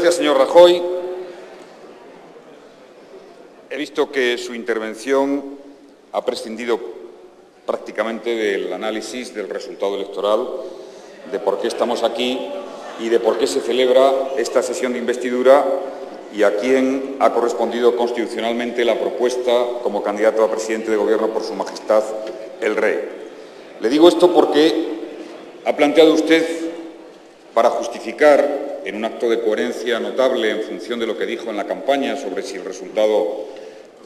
gracias, señor Rajoy. He visto que su intervención ha prescindido prácticamente del análisis del resultado electoral, de por qué estamos aquí y de por qué se celebra esta sesión de investidura y a quién ha correspondido constitucionalmente la propuesta como candidato a presidente de Gobierno por Su Majestad el Rey. Le digo esto porque ha planteado usted, para justificar, en un acto de coherencia notable en función de lo que dijo en la campaña sobre si el resultado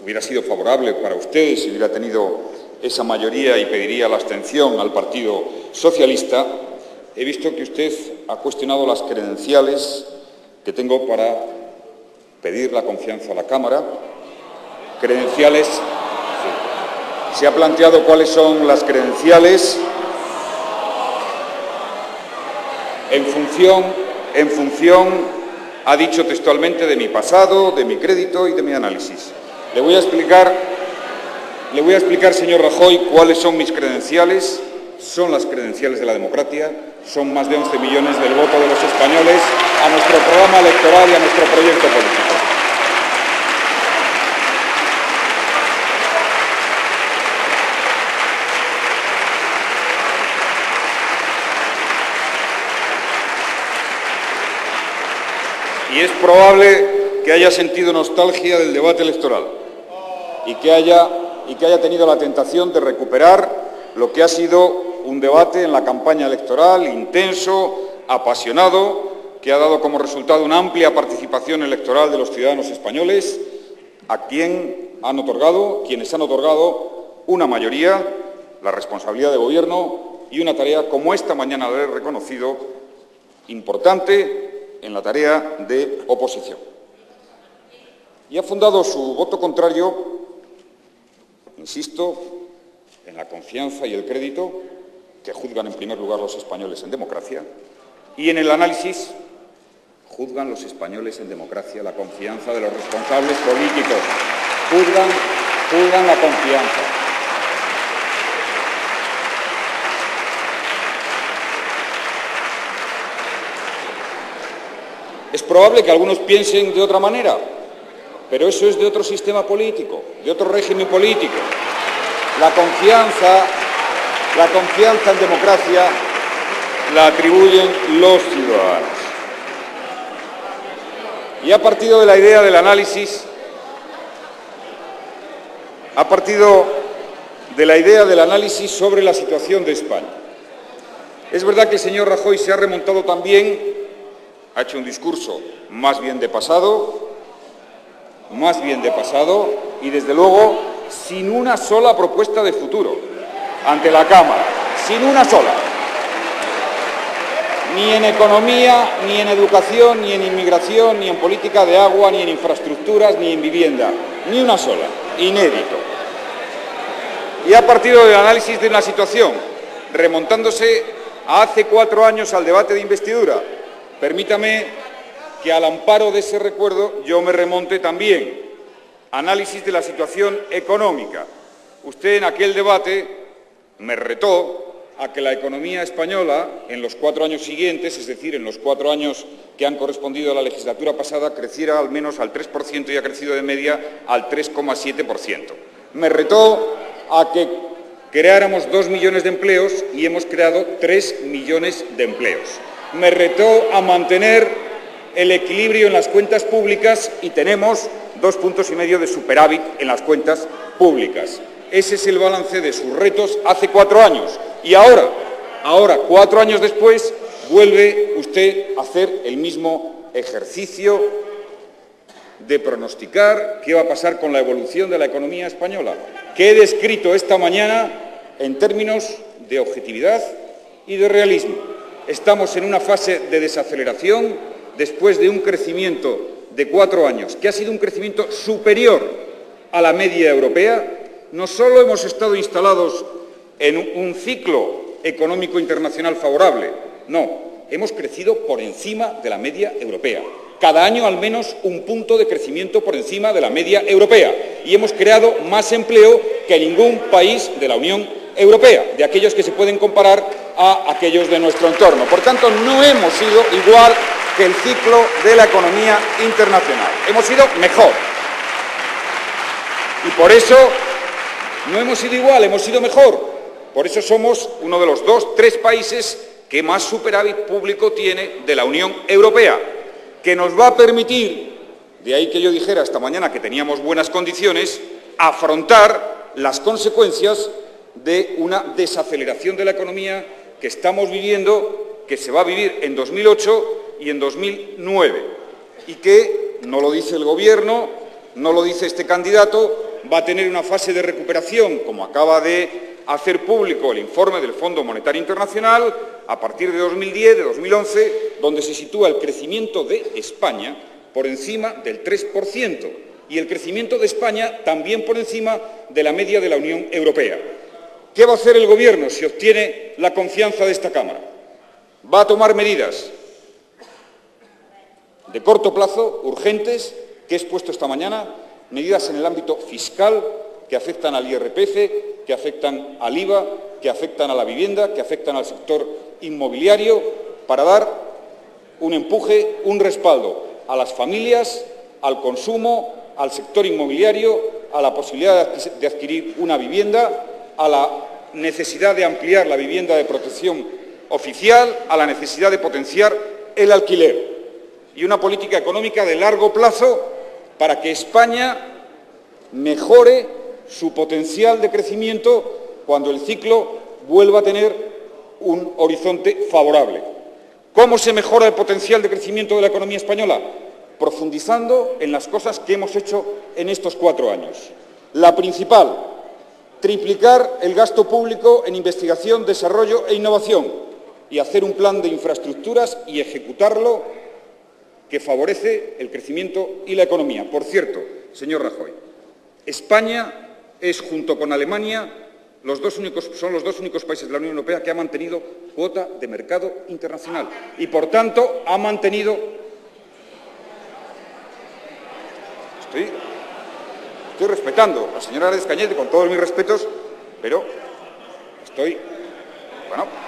hubiera sido favorable para usted, si hubiera tenido esa mayoría y pediría la abstención al Partido Socialista, he visto que usted ha cuestionado las credenciales que tengo para pedir la confianza a la Cámara. Credenciales. Sí. Se ha planteado cuáles son las credenciales en función, ha dicho textualmente, de mi pasado, de mi crédito y de mi análisis. Le voy a explicar, señor Rajoy, cuáles son mis credenciales. Son las credenciales de la democracia, son más de 11 millones del voto de los españoles a nuestro programa electoral y a nuestro proyecto político. Y es probable que haya sentido nostalgia del debate electoral y que haya tenido la tentación de recuperar lo que ha sido un debate en la campaña electoral intenso, apasionado, que ha dado como resultado una amplia participación electoral de los ciudadanos españoles, a quienes han otorgado una mayoría, la responsabilidad de gobierno y una tarea, como esta mañana lo he reconocido, importante en la tarea de oposición. Y ha fundado su voto contrario, insisto, en la confianza y el crédito que juzgan en primer lugar los españoles en democracia, y en el análisis juzgan los españoles en democracia la confianza de los responsables políticos, juzgan la confianza. Es probable que algunos piensen de otra manera, pero eso es de otro sistema político, de otro régimen político. La confianza en democracia la atribuyen los ciudadanos. Y ha partido de la idea del análisis, sobre la situación de España. Es verdad que el señor Rajoy se ha remontado también, ha hecho un discurso más bien de pasado, y desde luego sin una sola propuesta de futuro ante la Cámara, sin una sola. Ni en economía, ni en educación, ni en inmigración, ni en política de agua, ni en infraestructuras, ni en vivienda. Ni una sola. Inédito. Y ha partido del análisis de una situación, remontándose a hace 4 años al debate de investidura. Permítame que al amparo de ese recuerdo yo me remonte también. Análisis de la situación económica. Usted en aquel debate me retó a que la economía española en los 4 años siguientes, es decir, en los 4 años que han correspondido a la legislatura pasada, creciera al menos al 3% y ha crecido de media al 3,7%. Me retó a que creáramos 2 millones de empleos y hemos creado 3 millones de empleos. Me retó a mantener el equilibrio en las cuentas públicas y tenemos 2,5 puntos de superávit en las cuentas públicas. Ese es el balance de sus retos hace 4 años. Y ahora, 4 años después, vuelve usted a hacer el mismo ejercicio de pronosticar qué va a pasar con la evolución de la economía española, que he descrito esta mañana en términos de objetividad y de realismo. Estamos en una fase de desaceleración después de un crecimiento de 4 años, que ha sido un crecimiento superior a la media europea. No solo hemos estado instalados en un ciclo económico internacional favorable, no, hemos crecido por encima de la media europea. Cada año al menos 1 punto de crecimiento por encima de la media europea. Y hemos creado más empleo que ningún país de la Unión Europea, de aquellos que se pueden comparar a aquellos de nuestro entorno. Por tanto, no hemos sido igual que el ciclo de la economía internacional. Hemos ido mejor. Y por eso no hemos ido igual, hemos ido mejor. Por eso somos uno de los 2-3 países que más superávit público tiene de la Unión Europea, que nos va a permitir, de ahí que yo dijera esta mañana que teníamos buenas condiciones, afrontar las consecuencias de una desaceleración de la economía que estamos viviendo, que se va a vivir en 2008 y en 2009, y que, no lo dice el Gobierno, no lo dice este candidato, va a tener una fase de recuperación, como acaba de hacer público el informe del Fondo Monetario Internacional, a partir de 2010, de 2011, donde se sitúa el crecimiento de España por encima del 3%, y el crecimiento de España también por encima de la media de la Unión Europea. ¿Qué va a hacer el Gobierno si obtiene la confianza de esta Cámara? Va a tomar medidas de corto plazo, urgentes, que he expuesto esta mañana, medidas en el ámbito fiscal que afectan al IRPF, que afectan al IVA, que afectan a la vivienda, que afectan al sector inmobiliario, para dar un empuje, un respaldo a las familias, al consumo, al sector inmobiliario, a la posibilidad de adquirir una vivienda, a la necesidad de ampliar la vivienda de protección oficial, a la necesidad de potenciar el alquiler y una política económica de largo plazo para que España mejore su potencial de crecimiento cuando el ciclo vuelva a tener un horizonte favorable. ¿Cómo se mejora el potencial de crecimiento de la economía española? Profundizando en las cosas que hemos hecho en estos 4 años. La principal, triplicar el gasto público en investigación, desarrollo e innovación y hacer un plan de infraestructuras y ejecutarlo que favorece el crecimiento y la economía. Por cierto, señor Rajoy, España es, junto con Alemania, son los dos únicos países de la Unión Europea que ha mantenido cuota de mercado internacional y, por tanto, ha mantenido... Estoy respetando a la señora Arias Cañete con todos mis respetos, pero estoy... Bueno...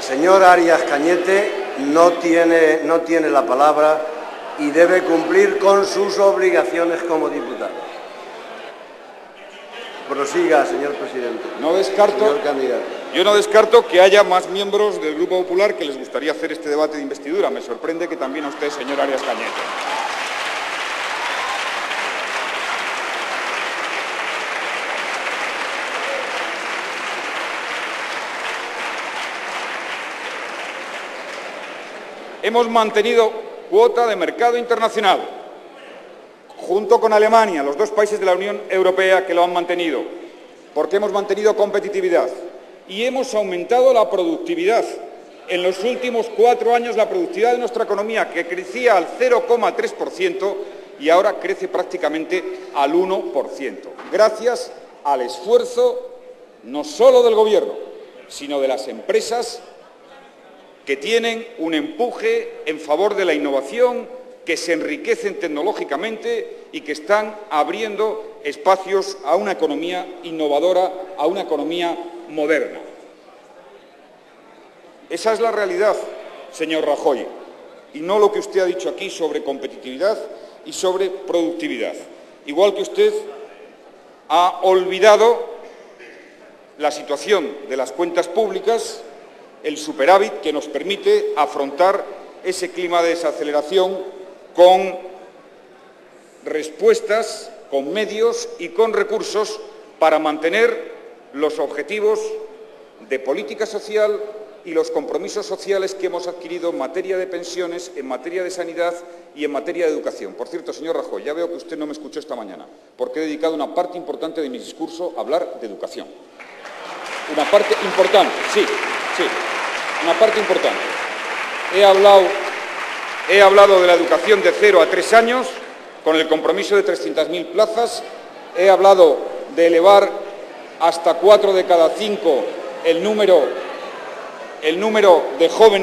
Señor Arias Cañete no tiene la palabra y debe cumplir con sus obligaciones como diputado. Prosiga, señor presidente. Señor candidato. Yo no descarto que haya más miembros del Grupo Popular que les gustaría hacer este debate de investidura. Me sorprende que también a usted, señor Arias Cañete. Hemos mantenido cuota de mercado internacional, junto con Alemania, los 2 países de la Unión Europea que lo han mantenido, porque hemos mantenido competitividad y hemos aumentado la productividad. En los últimos 4 años la productividad de nuestra economía, que crecía al 0,3% y ahora crece prácticamente al 1%, gracias al esfuerzo no solo del Gobierno, sino de las empresas que tienen un empuje en favor de la innovación, que se enriquecen tecnológicamente y que están abriendo espacios a una economía innovadora, a una economía moderna. Esa es la realidad, señor Rajoy, y no lo que usted ha dicho aquí sobre competitividad y sobre productividad. Igual que usted ha olvidado la situación de las cuentas públicas, el superávit que nos permite afrontar ese clima de desaceleración con respuestas, con medios y con recursos para mantener los objetivos de política social y los compromisos sociales que hemos adquirido en materia de pensiones, en materia de sanidad y en materia de educación. Por cierto, señor Rajoy, ya veo que usted no me escuchó esta mañana, porque he dedicado una parte importante de mi discurso a hablar de educación. Una parte importante, sí. Una parte importante. He hablado de la educación de 0 a 3 años, con el compromiso de 300.000 plazas. He hablado de elevar hasta 4 de cada 5 el número de jóvenes